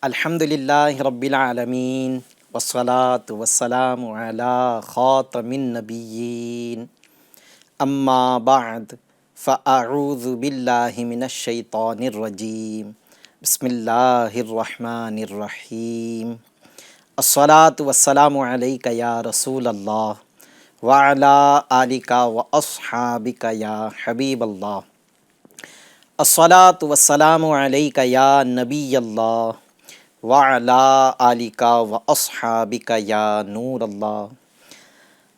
الحمدللہ رب العالمین والصلاة والسلام علی خاتم النبیین اما بعد فاعوذ باللہ من الشیطان الرجیم بسم اللہ الرحمن الرحیم الصلاة والسلام علیک یا رسول اللہ وعلی آلک واصحابک یا حبیب اللہ الصلاة والسلام علیک یا نبی اللہ وعلی آلک واصحابک یا نور اللہ۔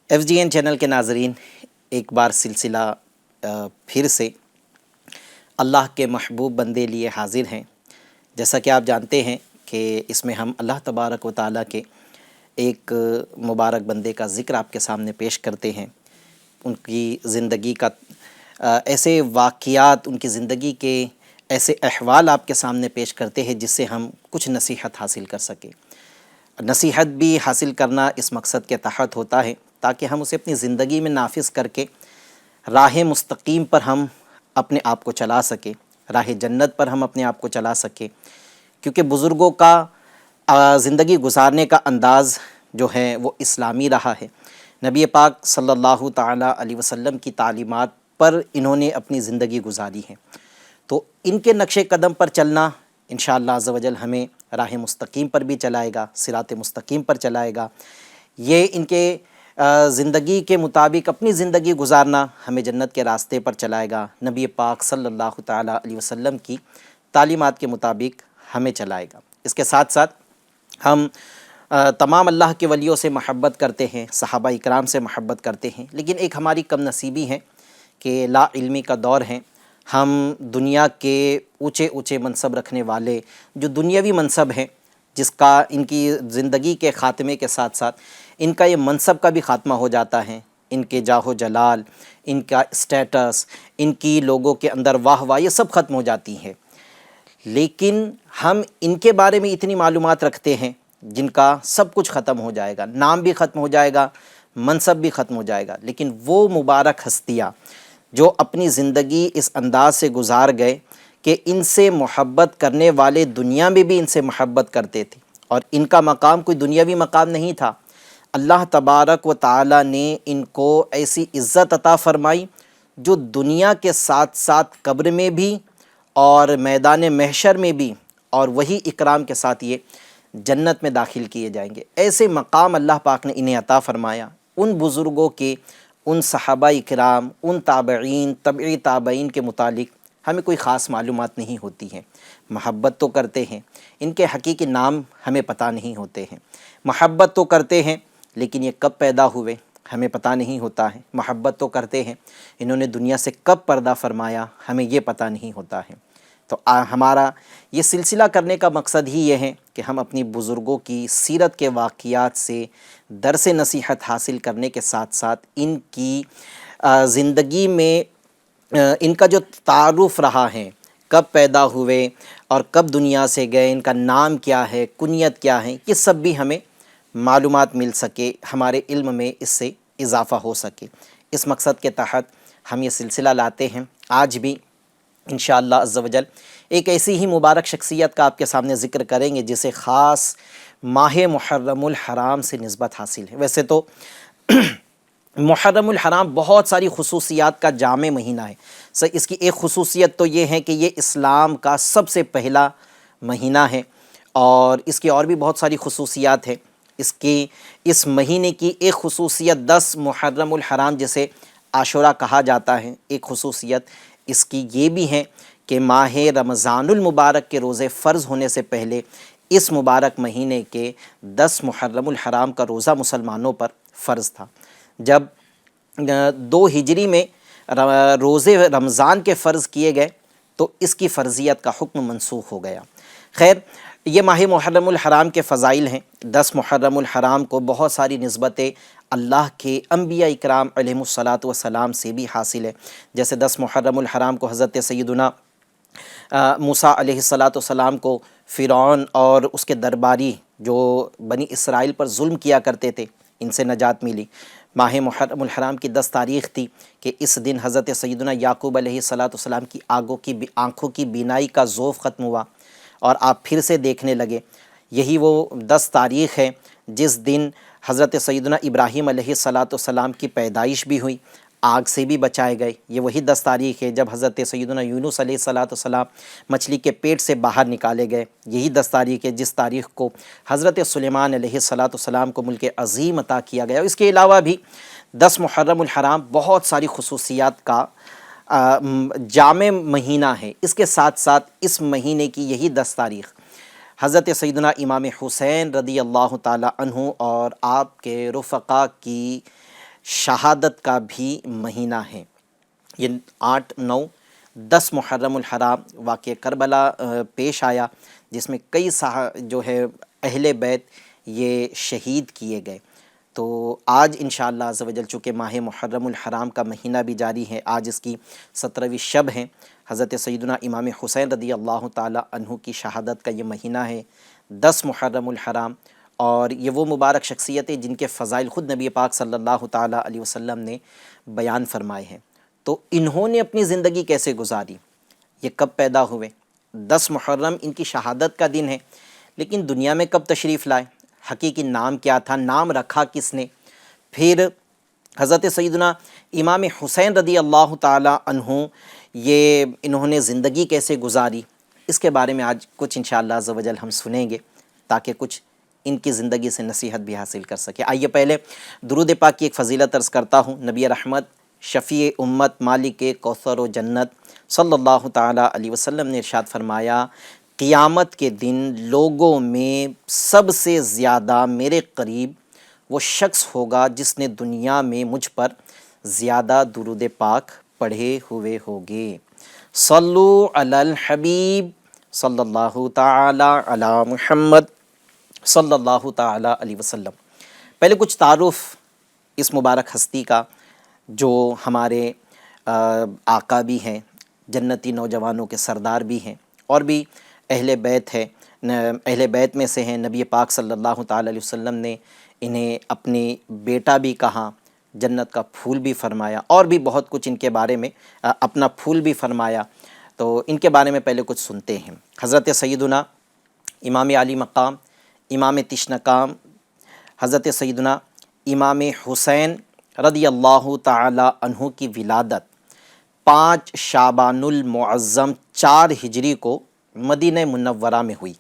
ایف جی این چینل کے ناظرین، ایک بار سلسلہ پھر سے اللہ کے محبوب بندے لیے حاضر ہیں۔ جیسا کہ آپ جانتے ہیں کہ اس میں ہم اللہ تبارک و تعالیٰ کے ایک مبارک بندے کا ذکر آپ کے سامنے پیش کرتے ہیں، ان کی زندگی کا ایسے واقعات، ان کی زندگی کے ایسے احوال آپ کے سامنے پیش کرتے ہیں جس سے ہم کچھ نصیحت حاصل کر سکیں۔ نصیحت بھی حاصل کرنا اس مقصد کے تحت ہوتا ہے تاکہ ہم اسے اپنی زندگی میں نافذ کر کے راہ مستقیم پر ہم اپنے آپ کو چلا سکیں، راہ جنت پر ہم اپنے آپ کو چلا سکیں، کیونکہ بزرگوں کا زندگی گزارنے کا انداز جو ہے وہ اسلامی رہا ہے۔ نبی پاک صلی اللہ تعالیٰ علیہ وسلم کی تعلیمات پر انہوں نے اپنی زندگی گزاری ہے، تو ان کے نقش قدم پر چلنا انشاءاللہ عز و جل ہمیں راہ مستقیم پر بھی چلائے گا، صراط مستقیم پر چلائے گا۔ یہ ان کے زندگی کے مطابق اپنی زندگی گزارنا ہمیں جنت کے راستے پر چلائے گا، نبی پاک صلی اللہ تعالیٰ علیہ وسلم کی تعلیمات کے مطابق ہمیں چلائے گا۔ اس کے ساتھ ساتھ ہم تمام اللہ کے ولیوں سے محبت کرتے ہیں، صحابہ اکرام سے محبت کرتے ہیں، لیکن ایک ہماری کم نصیبی ہے کہ لا علمی کا دور ہے۔ ہم دنیا کے اونچے اونچے منصب رکھنے والے جو دنیاوی منصب ہیں، جس کا ان کی زندگی کے خاتمے کے ساتھ ساتھ ان کا یہ منصب کا بھی خاتمہ ہو جاتا ہے، ان کے جاہ و جلال، ان کا اسٹیٹس، ان کی لوگوں کے اندر واہ واہ، یہ سب ختم ہو جاتی ہے۔ لیکن ہم ان کے بارے میں اتنی معلومات رکھتے ہیں جن کا سب کچھ ختم ہو جائے گا، نام بھی ختم ہو جائے گا، منصب بھی ختم ہو جائے گا، لیکن وہ مبارک ہستیاں جو اپنی زندگی اس انداز سے گزار گئے کہ ان سے محبت کرنے والے دنیا میں بھی ان سے محبت کرتے تھے، اور ان کا مقام کوئی دنیاوی مقام نہیں تھا۔ اللہ تبارک و تعالیٰ نے ان کو ایسی عزت عطا فرمائی جو دنیا کے ساتھ ساتھ قبر میں بھی اور میدان محشر میں بھی، اور وہی اکرام کے ساتھ یہ جنت میں داخل کیے جائیں گے۔ ایسے مقام اللہ پاک نے انہیں عطا فرمایا۔ ان بزرگوں کے، ان صحابہ اکرام، ان تابعین، تبعی تابعین کے متعلق ہمیں کوئی خاص معلومات نہیں ہوتی ہیں۔ محبت تو کرتے ہیں، ان کے حقیقی نام ہمیں پتہ نہیں ہوتے ہیں۔ محبت تو کرتے ہیں، لیکن یہ کب پیدا ہوئے ہمیں پتہ نہیں ہوتا ہے۔ محبت تو کرتے ہیں، انہوں نے دنیا سے کب پردہ فرمایا ہمیں یہ پتہ نہیں ہوتا ہے۔ تو ہمارا یہ سلسلہ کرنے کا مقصد ہی یہ ہے کہ ہم اپنی بزرگوں کی سیرت کے واقعات سے درس نصیحت حاصل کرنے کے ساتھ ساتھ ان کی زندگی میں ان کا جو تعارف رہا ہے، کب پیدا ہوئے اور کب دنیا سے گئے، ان کا نام کیا ہے، کنیت کیا ہے، یہ سب بھی ہمیں معلومات مل سکے، ہمارے علم میں اس سے اضافہ ہو سکے۔ اس مقصد کے تحت ہم یہ سلسلہ لاتے ہیں۔ آج بھی انشاءاللہ عز و جل ایک ایسی ہی مبارک شخصیت کا آپ کے سامنے ذکر کریں گے جسے خاص ماہ محرم الحرام سے نسبت حاصل ہے۔ ویسے تو محرم الحرام بہت ساری خصوصیات کا جامع مہینہ ہے۔ اس کی ایک خصوصیت تو یہ ہے کہ یہ اسلام کا سب سے پہلا مہینہ ہے، اور اس کی اور بھی بہت ساری خصوصیات ہیں۔ اس مہینے کی ایک خصوصیت 10 محرم الحرام جسے عاشورہ کہا جاتا ہے، ایک خصوصیت اس کی یہ بھی ہے کہ ماہ رمضان المبارک کے روزے فرض ہونے سے پہلے اس مبارک مہینے کے 10 محرم الحرام کا روزہ مسلمانوں پر فرض تھا۔ جب 2 ہجری میں روزے رمضان کے فرض کیے گئے تو اس کی فرضیت کا حکم منسوخ ہو گیا۔ خیر، یہ ماہ محرم الحرام کے فضائل ہیں۔ 10 محرم الحرام کو بہت ساری نسبتیں اللہ کے انبیاء اکرام علیہم الصلاۃ والسلام سے بھی حاصل ہے۔ جیسے 10 محرم الحرام کو حضرت سیدنا موسیٰ علیہ الصلاۃ والسلام کو فرعون اور اس کے درباری جو بنی اسرائیل پر ظلم کیا کرتے تھے، ان سے نجات ملی۔ ماہ محرم الحرام کی 10 تاریخ تھی کہ اس دن حضرت سیدنا یعقوب علیہ الصلاۃ والسلام کی آنکھوں کی بینائی کا ذوف ختم ہوا۔ اور آپ پھر سے دیکھنے لگے۔ یہی وہ 10 تاریخ ہے جس دن حضرت سیدنا ابراہیم علیہ السلام کی پیدائش بھی ہوئی، آگ سے بھی بچائے گئے۔ یہ وہی 10 تاریخ ہے جب حضرت سیدنا یونس علیہ السلام مچھلی کے پیٹ سے باہر نکالے گئے۔ یہی 10 تاریخ ہے جس تاریخ کو حضرت سلیمان علیہ السلام کو ملک عظیم عطا کیا گیا۔ اس کے علاوہ بھی 10 محرم الحرام بہت ساری خصوصیات کا جامع مہینہ ہے۔ اس کے ساتھ ساتھ اس مہینے کی یہی 10 تاریخ حضرت سیدنا امام حسین رضی اللہ تعالی عنہ اور آپ کے رفقا کی شہادت کا بھی مہینہ ہے۔ یہ 8، 9، 10 محرم الحرام واقعہ کربلا پیش آیا، جس میں کئی جو ہے اہل بیت یہ شہید کیے گئے۔ تو آج انشاءاللہ عز و جل چونکہ ماہ محرم الحرام کا مہینہ بھی جاری ہے، آج اس کی 17ویں شب ہے۔ حضرت سیدنا امام حسین رضی اللہ تعالی عنہ کی شہادت کا یہ مہینہ ہے 10 محرم الحرام، اور یہ وہ مبارک شخصیتیں جن کے فضائل خود نبی پاک صلی اللہ تعالی علیہ وسلم نے بیان فرمائے ہیں۔ تو انہوں نے اپنی زندگی کیسے گزاری، یہ کب پیدا ہوئے؟ 10 محرم ان کی شہادت کا دن ہے، لیکن دنیا میں کب تشریف لائے، حقیقی نام کیا تھا، نام رکھا کس نے، پھر حضرت سیدنا امام حسین رضی اللہ تعالی عنہ یہ انہوں نے زندگی کیسے گزاری، اس کے بارے میں آج کچھ انشاءاللہ عز و جل ہم سنیں گے، تاکہ کچھ ان کی زندگی سے نصیحت بھی حاصل کر سکے۔ آئیے پہلے درود پاک کی ایک فضیلت عرض کرتا ہوں۔ نبی رحمت، شفیع امت، مالک کوثر و جنت صلی اللہ تعالی علیہ وسلم نے ارشاد فرمایا، قیامت کے دن لوگوں میں سب سے زیادہ میرے قریب وہ شخص ہوگا جس نے دنیا میں مجھ پر زیادہ درود پاک پڑھے ہوئے ہوگے۔ صلو علی الحبیب صلی اللہ تعالی علی محمد صلی اللہ تعالی علیہ وسلم۔ پہلے کچھ تعارف اس مبارک ہستی کا جو ہمارے آقا بھی ہیں، جنتی نوجوانوں کے سردار بھی ہیں، اور بھی اہل بیت ہے، اہل بیت میں سے ہیں۔ نبی پاک صلی اللہ تعالی علیہ وسلم نے انہیں اپنی بیٹا بھی کہا، جنت کا پھول بھی فرمایا، اور بھی بہت کچھ ان کے بارے میں اپنا پھول بھی فرمایا۔ تو ان کے بارے میں پہلے کچھ سنتے ہیں۔ حضرت سیدنا امام علی مقام، امام تشنکام، حضرت سیدنا امام حسین رضی اللہ تعالی عنہ کی ولادت 5 شعبان المعظم 4 ہجری کو مدینہ منورہ میں ہوئی۔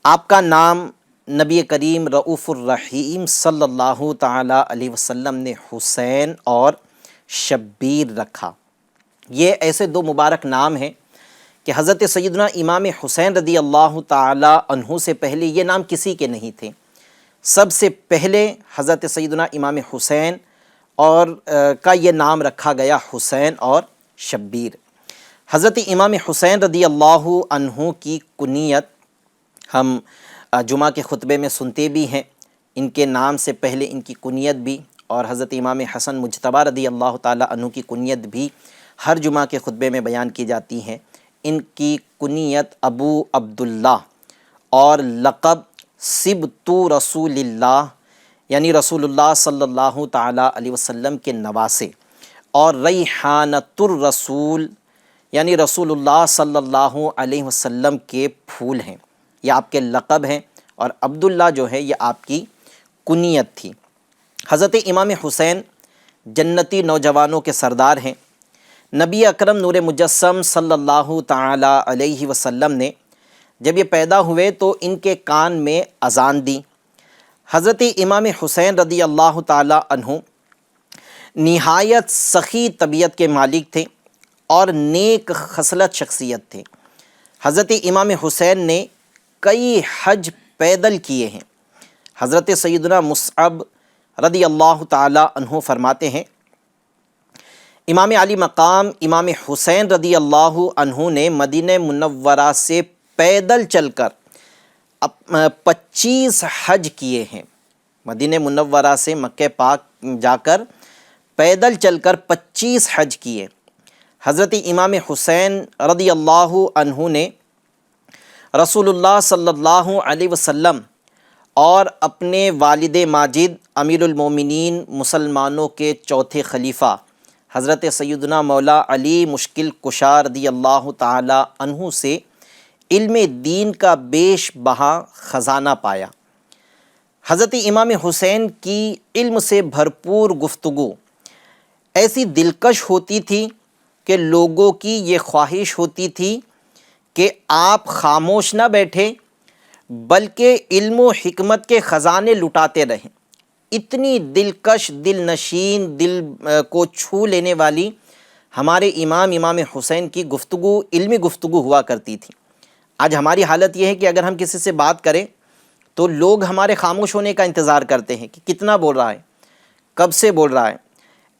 آپ کا نام نبی کریم رؤوف الرحیم صلی اللہ تعالی علیہ وسلم نے حسین اور شبیر رکھا۔ یہ ایسے 2 مبارک نام ہیں کہ حضرت سیدنا امام حسین رضی اللہ تعالی عنہ سے پہلے یہ نام کسی کے نہیں تھے۔ سب سے پہلے حضرت سیدنا امام حسین اور کا یہ نام رکھا گیا حسین اور شبیر۔ حضرت امام حسین رضی اللہ عنہ کی کنیت ہم جمعہ کے خطبے میں سنتے بھی ہیں، ان کے نام سے پہلے ان کی کنیت بھی، اور حضرت امام حسن مجتبی رضی اللہ تعالی عنہ کی کنیت بھی ہر جمعہ کے خطبے میں بیان کی جاتی ہیں۔ ان کی کنیت ابو عبداللہ اور لقب سبط رسول اللہ، یعنی رسول اللہ صلی اللہ تعالی علیہ وسلم کے نواسے، اور ریحانۃ الرسول، یعنی رسول اللہ صلی اللہ علیہ وسلم کے پھول ہیں۔ یہ آپ کے لقب ہیں، اور عبداللہ جو ہے یہ آپ کی کنیت تھی۔ حضرت امام حسین جنتی نوجوانوں کے سردار ہیں۔ نبی اکرم نور مجسم صلی اللہ تعالی علیہ وسلم نے جب یہ پیدا ہوئے تو ان کے کان میں اذان دی۔ حضرت امام حسین رضی اللہ تعالی عنہ نہایت سخی طبیعت کے مالک تھے اور نیک خصلت شخصیت تھے۔ حضرت امام حسین نے کئی حج پیدل کیے ہیں۔ حضرت سیدنا مصعب رضی اللہ تعالی عنہ فرماتے ہیں، امام علی مقام امام حسین رضی اللہ عنہ نے مدینہ منورہ سے پیدل چل کر 25 حج کیے ہیں۔ مدینہ منورہ سے مکہ پاک جا کر پیدل چل کر 25 حج کیے۔ حضرت امام حسین رضی اللہ عنہ نے رسول اللہ صلی اللہ علیہ وسلم اور اپنے والد ماجد امیر المومنین مسلمانوں کے چوتھے خلیفہ حضرت سیدنا مولا علی مشکل کشا رضی اللہ تعالی عنہ سے علم دین کا بیش بہا خزانہ پایا۔ حضرت امام حسین کی علم سے بھرپور گفتگو ایسی دلکش ہوتی تھی کہ لوگوں کی یہ خواہش ہوتی تھی کہ آپ خاموش نہ بیٹھیں بلکہ علم و حکمت کے خزانے لٹاتے رہیں۔ اتنی دلکش، دل نشین، دل کو چھو لینے والی ہمارے امام حسین کی گفتگو علمی گفتگو ہوا کرتی تھی۔ آج ہماری حالت یہ ہے کہ اگر ہم کسی سے بات کریں تو لوگ ہمارے خاموش ہونے کا انتظار کرتے ہیں کہ کتنا بول رہا ہے، کب سے بول رہا ہے،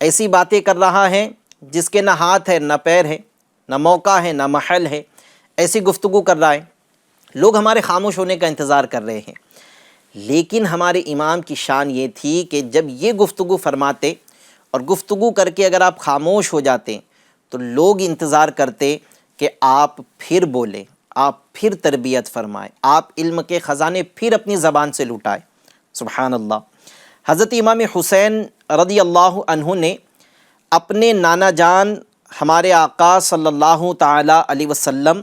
ایسی باتیں کر رہا ہے جس کے نہ ہاتھ ہے نہ پیر ہے، نہ موقع ہے نہ محل ہے، ایسی گفتگو کر رہا ہے۔ لوگ ہمارے خاموش ہونے کا انتظار کر رہے ہیں، لیکن ہمارے امام کی شان یہ تھی کہ جب یہ گفتگو فرماتے اور گفتگو کر کے اگر آپ خاموش ہو جاتے تو لوگ انتظار کرتے کہ آپ پھر بولیں، آپ پھر تربیت فرمائیں، آپ علم کے خزانے پھر اپنی زبان سے لٹائیں۔ سبحان اللہ۔ حضرت امام حسین رضی اللہ عنہ نے اپنے نانا جان ہمارے آقا صلی اللہ تعالیٰ علیہ وسلم،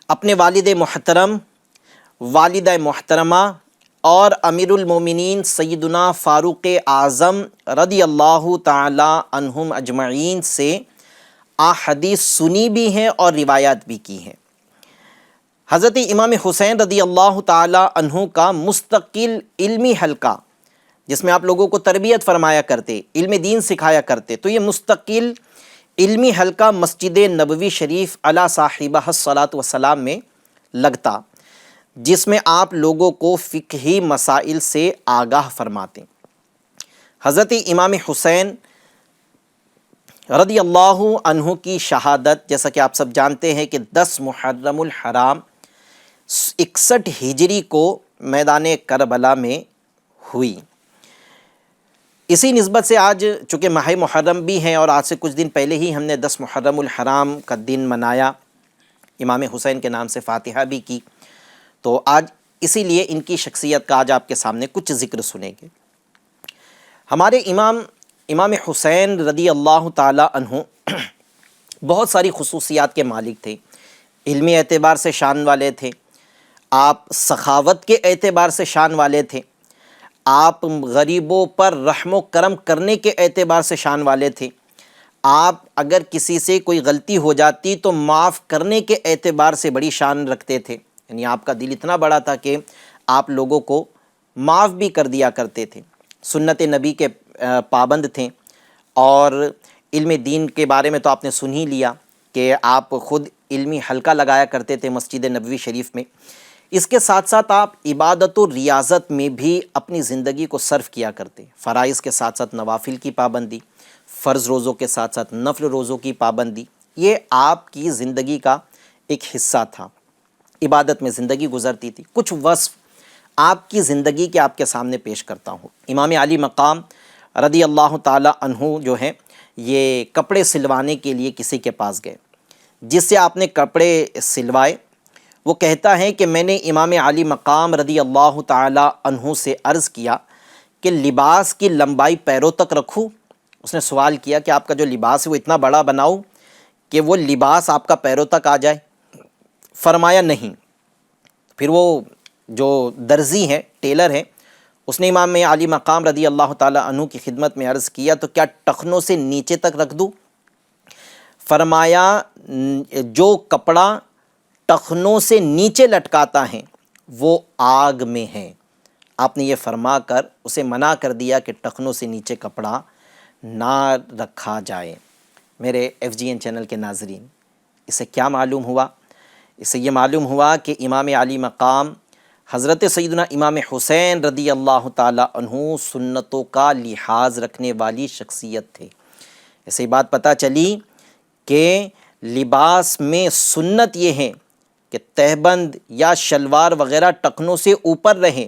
اپنے والد محترم، والدہ محترمہ اور امیر المومنین سیدنا فاروق اعظم رضی اللہ تعالیٰ عنہم اجمعین سے احادیث سنی بھی ہیں اور روایات بھی کی ہیں۔ حضرت امام حسین رضی اللہ تعالیٰ عنہ کا مستقل علمی حلقہ جس میں آپ لوگوں کو تربیت فرمایا کرتے، علم دین سکھایا کرتے، تو یہ مستقل علمی حلقہ مسجد نبوی شریف علی صاحبہ الصلاۃ والسلام میں لگتا، جس میں آپ لوگوں کو فقہی مسائل سے آگاہ فرماتے۔ حضرت امام حسین رضی اللہ عنہ کی شہادت جیسا کہ آپ سب جانتے ہیں کہ 10 محرم الحرام 61 ہجری کو میدان کربلا میں ہوئی۔ اسی نسبت سے آج چونکہ ماہ محرم بھی ہیں اور آج سے کچھ دن پہلے ہی ہم نے 10 محرم الحرام کا دن منایا، امام حسین کے نام سے فاتحہ بھی کی، تو آج اسی لیے ان کی شخصیت کا آج آپ کے سامنے کچھ ذکر سنیں گے۔ ہمارے امام حسین رضی اللہ تعالیٰ عنہ بہت ساری خصوصیات کے مالک تھے۔ علمی اعتبار سے شان والے تھے، آپ سخاوت کے اعتبار سے شان والے تھے، آپ غریبوں پر رحم و کرم کرنے کے اعتبار سے شان والے تھے، آپ اگر کسی سے کوئی غلطی ہو جاتی تو معاف کرنے کے اعتبار سے بڑی شان رکھتے تھے، یعنی آپ کا دل اتنا بڑا تھا کہ آپ لوگوں کو معاف بھی کر دیا کرتے تھے، سنت نبی کے پابند تھے، اور علم دین کے بارے میں تو آپ نے سن ہی لیا کہ آپ خود علمی حلقہ لگایا کرتے تھے مسجد نبوی شریف میں۔ اس کے ساتھ ساتھ آپ عبادت و ریاضت میں بھی اپنی زندگی کو صرف کیا کرتے، فرائض کے ساتھ ساتھ نوافل کی پابندی، فرض روزوں کے ساتھ ساتھ نفل روزوں کی پابندی، یہ آپ کی زندگی کا ایک حصہ تھا، عبادت میں زندگی گزرتی تھی۔ کچھ وصف آپ کی زندگی کے آپ کے سامنے پیش کرتا ہوں۔ امام علی مقام رضی اللہ تعالیٰ عنہ جو ہیں، یہ کپڑے سلوانے کے لیے کسی کے پاس گئے، جس سے آپ نے کپڑے سلوائے۔ وہ کہتا ہے کہ میں نے امام علی مقام رضی اللہ تعالیٰ عنہ سے عرض کیا کہ لباس کی لمبائی پیروں تک رکھوں؟ اس نے سوال کیا کہ آپ کا جو لباس ہے وہ اتنا بڑا بناؤں کہ وہ لباس آپ کا پیروں تک آ جائے؟ فرمایا نہیں۔ پھر وہ جو درزی ہیں، ٹیلر ہیں، اس نے امام علی مقام رضی اللہ تعالیٰ عنہ کی خدمت میں عرض کیا تو کیا ٹخنوں سے نیچے تک رکھ دوں؟ فرمایا جو کپڑا ٹخنوں سے نیچے لٹکاتا ہے وہ آگ میں ہے۔ آپ نے یہ فرما کر اسے منع کر دیا کہ ٹخنوں سے نیچے کپڑا نہ رکھا جائے۔ میرے FGN چینل کے ناظرین، اس سے کیا معلوم ہوا؟ اس سے یہ معلوم ہوا کہ امام علی مقام حضرت سیدنا امام حسین رضی اللہ تعالیٰ عنہ سنتوں کا لحاظ رکھنے والی شخصیت تھے۔ اس سے بات پتہ چلی کہ لباس میں سنت یہ ہے کہ تہبند یا شلوار وغیرہ ٹخنوں سے اوپر رہے۔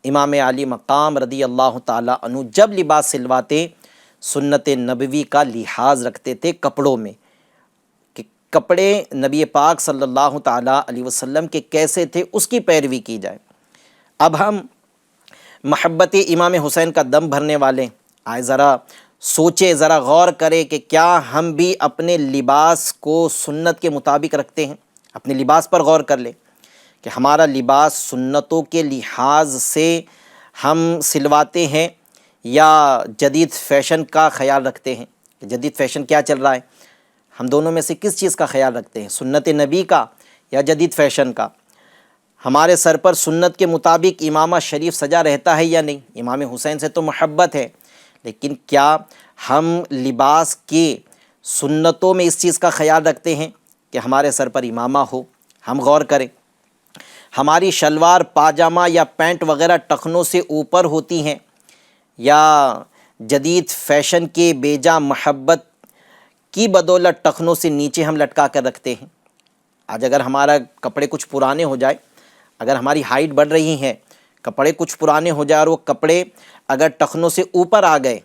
امام علی مقام رضی اللہ تعالیٰ عنہ جب لباس سلواتے سنت نبوی کا لحاظ رکھتے تھے کپڑوں میں، کہ کپڑے نبی پاک صلی اللہ تعالیٰ علیہ وسلم کے کیسے تھے اس کی پیروی کی جائے۔ اب ہم محبت امام حسین کا دم بھرنے والے آئے ذرا سوچے، ذرا غور کرے کہ کیا ہم بھی اپنے لباس کو سنت کے مطابق رکھتے ہیں، اپنے لباس پر غور کر لیں کہ ہمارا لباس سنتوں کے لحاظ سے ہم سلواتے ہیں یا جدید فیشن کا خیال رکھتے ہیں کہ جدید فیشن کیا چل رہا ہے، ہم دونوں میں سے کس چیز کا خیال رکھتے ہیں، سنت نبی کا یا جدید فیشن کا؟ ہمارے سر پر سنت کے مطابق امامہ شریف سجا رہتا ہے یا نہیں؟ امام حسین سے تو محبت ہے، لیکن کیا ہم لباس کے سنتوں میں اس چیز کا خیال رکھتے ہیں کہ ہمارے سر پر امامہ ہو؟ ہم غور کریں، ہماری شلوار پاجامہ یا پینٹ وغیرہ ٹخنوں سے اوپر ہوتی ہیں یا جدید فیشن کے بیجا محبت کی بدولت ٹخنوں سے نیچے ہم لٹکا کر رکھتے ہیں؟ آج اگر ہمارا کپڑے کچھ پرانے ہو جائے، اگر ہماری ہائٹ بڑھ رہی ہے، کپڑے کچھ پرانے ہو جائے اور وہ کپڑے اگر ٹخنوں سے اوپر آ گئے،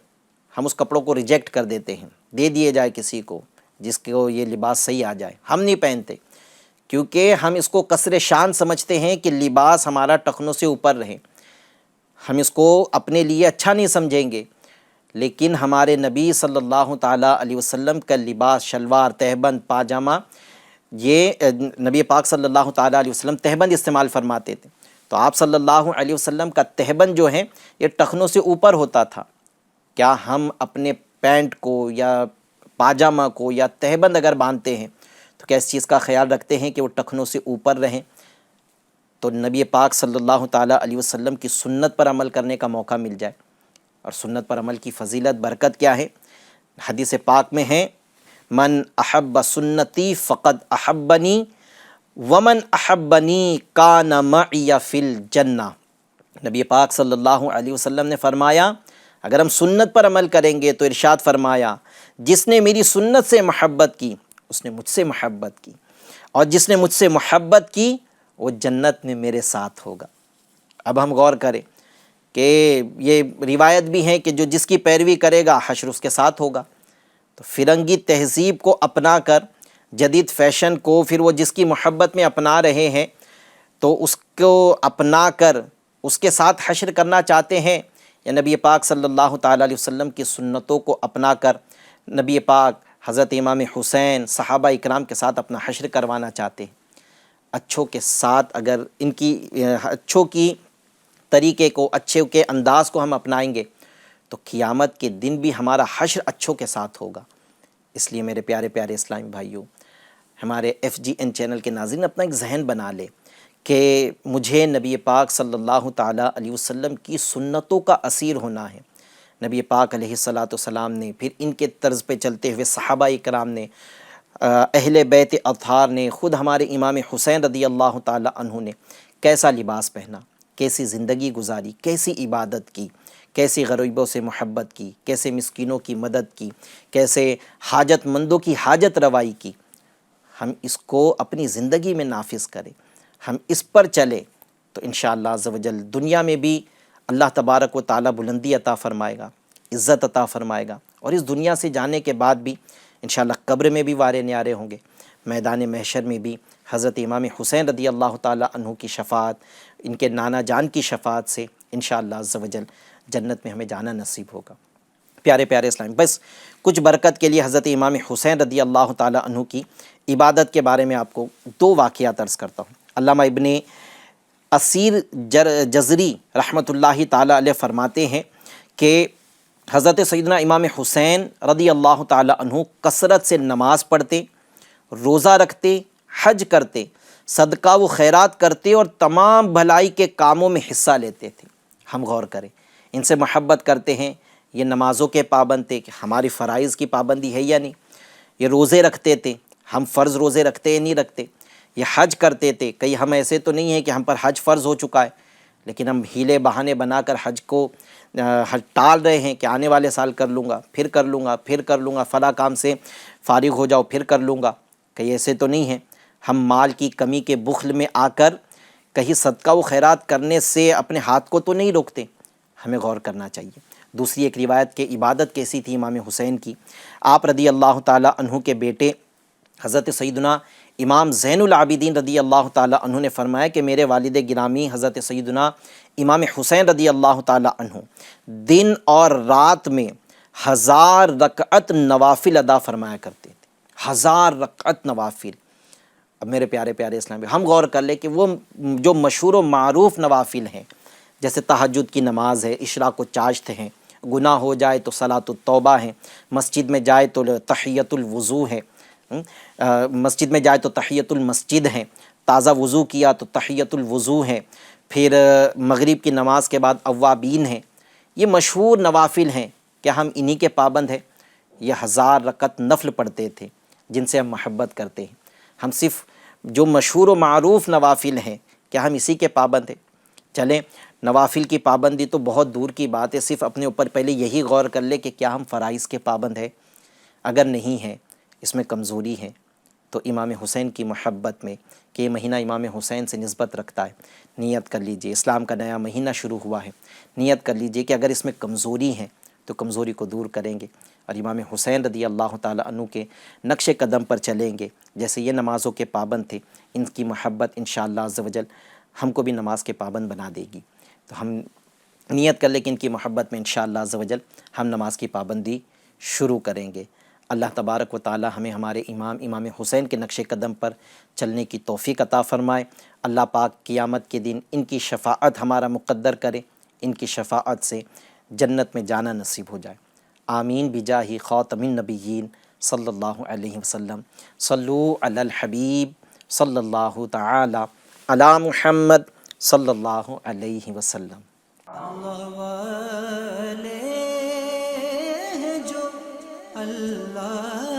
ہم اس کپڑوں کو ریجیکٹ کر دیتے ہیں، دے دیے جائے کسی کو جس کو یہ لباس صحیح آ جائے، ہم نہیں پہنتے، کیونکہ ہم اس کو کسر شان سمجھتے ہیں کہ لباس ہمارا ٹخنوں سے اوپر رہے، ہم اس کو اپنے لیے اچھا نہیں سمجھیں گے۔ لیکن ہمارے نبی صلی اللہ تعالیٰ علیہ وسلم کا لباس، شلوار، تہبند، پاجامہ، یہ نبی پاک صلی اللہ تعالیٰ علیہ وسلم تہبند استعمال فرماتے تھے، تو آپ صلی اللہ علیہ وسلم کا تہبند جو ہے یہ ٹخنوں سے اوپر ہوتا تھا۔ کیا ہم اپنے پینٹ کو یا پاجامہ کو یا تہبند اگر باندھتے ہیں تو کیا اس چیز کا خیال رکھتے ہیں کہ وہ ٹخنوں سے اوپر رہیں؟ تو نبی پاک صلی اللہ تعالیٰ علیہ وسلم کی سنت پر عمل کرنے کا موقع مل جائے، اور سنت پر عمل کی فضیلت، برکت کیا ہے؟ حدیث پاک میں ہے، من احب سنتی فقد احبنی ومن احبنی کان معی فی الجنہ۔ نبی پاک صلی اللہ علیہ وسلم نے فرمایا، اگر ہم سنت پر عمل کریں گے تو ارشاد فرمایا، جس نے میری سنت سے محبت کی اس نے مجھ سے محبت کی، اور جس نے مجھ سے محبت کی وہ جنت میں میرے ساتھ ہوگا۔ اب ہم غور کریں کہ یہ روایت بھی ہے کہ جو جس کی پیروی کرے گا حشر اس کے ساتھ ہوگا۔ تو فرنگی تہذیب کو اپنا کر، جدید فیشن کو پھر وہ جس کی محبت میں اپنا رہے ہیں تو اس کو اپنا کر اس کے ساتھ حشر کرنا چاہتے ہیں، یا نبی پاک صلی اللہ تعالیٰ علیہ وسلم کی سنتوں کو اپنا کر نبی پاک، حضرت امام حسین، صحابہ اکرام کے ساتھ اپنا حشر کروانا چاہتے ہیں؟ اچھوں کے ساتھ اگر ان کی اچھوں کی طریقے کو، اچھے کے انداز کو ہم اپنائیں گے تو قیامت کے دن بھی ہمارا حشر اچھوں کے ساتھ ہوگا۔ اس لیے میرے پیارے پیارے اسلامی بھائیوں، ہمارے FGN چینل کے ناظرین اپنا ایک ذہن بنا لے کہ مجھے نبی پاک صلی اللہ تعالیٰ علیہ وسلم کی سنتوں کا اسیر ہونا ہے۔ نبی پاک علیہ الصلاۃ والسلام نے، پھر ان کے طرز پہ چلتے ہوئے صحابہ اکرام نے، اہل بیت اطہار نے، خود ہمارے امام حسین رضی اللہ تعالیٰ عنہ نے کیسا لباس پہنا، کیسی زندگی گزاری، کیسی عبادت کی، کیسی غریبوں سے محبت کی، کیسے مسکینوں کی مدد کی، کیسے حاجت مندوں کی حاجت روائی کی۔ ہم اس کو اپنی زندگی میں نافذ کریں، ہم اس پر چلیں تو انشاءاللہ عز و جل دنیا میں بھی اللہ تبارک و تعالیٰ بلندی عطا فرمائے گا، عزت عطا فرمائے گا، اور اس دنیا سے جانے کے بعد بھی انشاءاللہ قبر میں بھی وارے نیارے ہوں گے، میدان محشر میں بھی حضرت امام حسین رضی اللہ تعالیٰ عنہ کی شفاعت، ان کے نانا جان کی شفاعت سے انشاءاللہ عز و جل جنت میں ہمیں جانا نصیب ہوگا۔ پیارے پیارے اسلام، بس کچھ برکت کے لیے حضرت امام حسین رضی اللہ تعالیٰ عنہ کی عبادت کے بارے میں آپ کو دو واقعات عرض کرتا ہوں۔ علامہ ابن اسیر جزری رحمۃ اللہ تعالیٰ علیہ فرماتے ہیں کہ حضرت سیدنا امام حسین رضی اللہ تعالیٰ عنہ کثرت سے نماز پڑھتے، روزہ رکھتے، حج کرتے، صدقہ و خیرات کرتے اور تمام بھلائی کے کاموں میں حصہ لیتے تھے۔ ہم غور کریں، ان سے محبت کرتے ہیں، یہ نمازوں کے پابند تھے کہ ہماری فرائض کی پابندی ہے یا نہیں، یہ روزے رکھتے تھے، ہم فرض روزے رکھتے یا نہیں رکھتے، یہ حج کرتے تھے، کہیں ہم ایسے تو نہیں ہیں کہ ہم پر حج فرض ہو چکا ہے لیکن ہم ہیلے بہانے بنا کر حج کو ٹال رہے ہیں کہ آنے والے سال کر لوں گا، پھر کر لوں گا، پھر کر لوں گا، فلاں کام سے فارغ ہو جاؤ پھر کر لوں گا، کہیں ایسے تو نہیں ہیں۔ ہم مال کی کمی کے بخل میں آ کر کہیں صدقہ و خیرات کرنے سے اپنے ہاتھ کو تو نہیں روکتے، ہمیں غور کرنا چاہیے۔ دوسری ایک روایت کہ عبادت کیسی تھی امام حسین کی، آپ رضی اللہ تعالیٰ عنہ کے بیٹے حضرت سیدنا امام زین العابدین رضی اللہ تعالیٰ عنہ نے فرمایا کہ میرے والد گرامی حضرت سیدنا امام حسین رضی اللہ تعالیٰ عنہ دن اور رات میں 1000 رکعت نوافل ادا فرمایا کرتے تھے، 1000 رکعت نوافل۔ اب میرے پیارے پیارے اسلامی ہم غور کر لیں کہ وہ جو مشہور و معروف نوافل ہیں، جیسے تہجد کی نماز ہے، اشراق و چاشت ہیں، گناہ ہو جائے تو صلاۃ التوبہ ہے، مسجد میں جائے تو تحیۃ الوضو ہے، مسجد میں جائے تو تحیۃ المسجد ہے، تازہ وضو کیا تو تحیۃ الوضو ہے، پھر مغرب کی نماز کے بعد اوابین ہیں۔ یہ مشہور نوافل ہیں، کیا ہم انہی کے پابند ہیں؟ یہ 1000 رکعت نفل پڑھتے تھے جن سے ہم محبت کرتے ہیں۔ ہم صرف جو مشہور و معروف نوافل ہیں، کیا ہم اسی کے پابند ہیں؟ چلیں، نوافل کی پابندی تو بہت دور کی بات ہے، صرف اپنے اوپر پہلے یہی غور کر لے کہ کیا ہم فرائض کے پابند ہیں۔ اگر نہیں ہیں، اس میں کمزوری ہے، تو امام حسین کی محبت میں کہ یہ مہینہ امام حسین سے نسبت رکھتا ہے، نیت کر لیجئے، اسلام کا نیا مہینہ شروع ہوا ہے، نیت کر لیجئے کہ اگر اس میں کمزوری ہے تو کمزوری کو دور کریں گے اور امام حسین رضی اللہ تعالیٰ عنہ کے نقش قدم پر چلیں گے، جیسے یہ نمازوں کے پابند تھے، ان کی محبت انشاءاللہ عز و جل ہم کو بھی نماز کے پابند بنا دے گی۔ تو ہم نیت کر لیں کہ ان کی محبت میں انشاءاللہ عز و جل ہم نماز کی پابندی شروع کریں گے۔ اللہ تبارک و تعالی ہمیں ہمارے امام حسین کے نقش قدم پر چلنے کی توفیق عطا فرمائے۔ اللہ پاک قیامت کے دن ان کی شفاعت ہمارا مقدر کرے، ان کی شفاعت سے جنت میں جانا نصیب ہو جائے۔ آمین بجاہ خاتم النبیین صلی اللہ علیہ وسلم۔ صلو علی الحبیب صلی اللہ تعالی علی محمد صلی اللہ علیہ وسلم۔ اللہ والے ہیں جو اللہ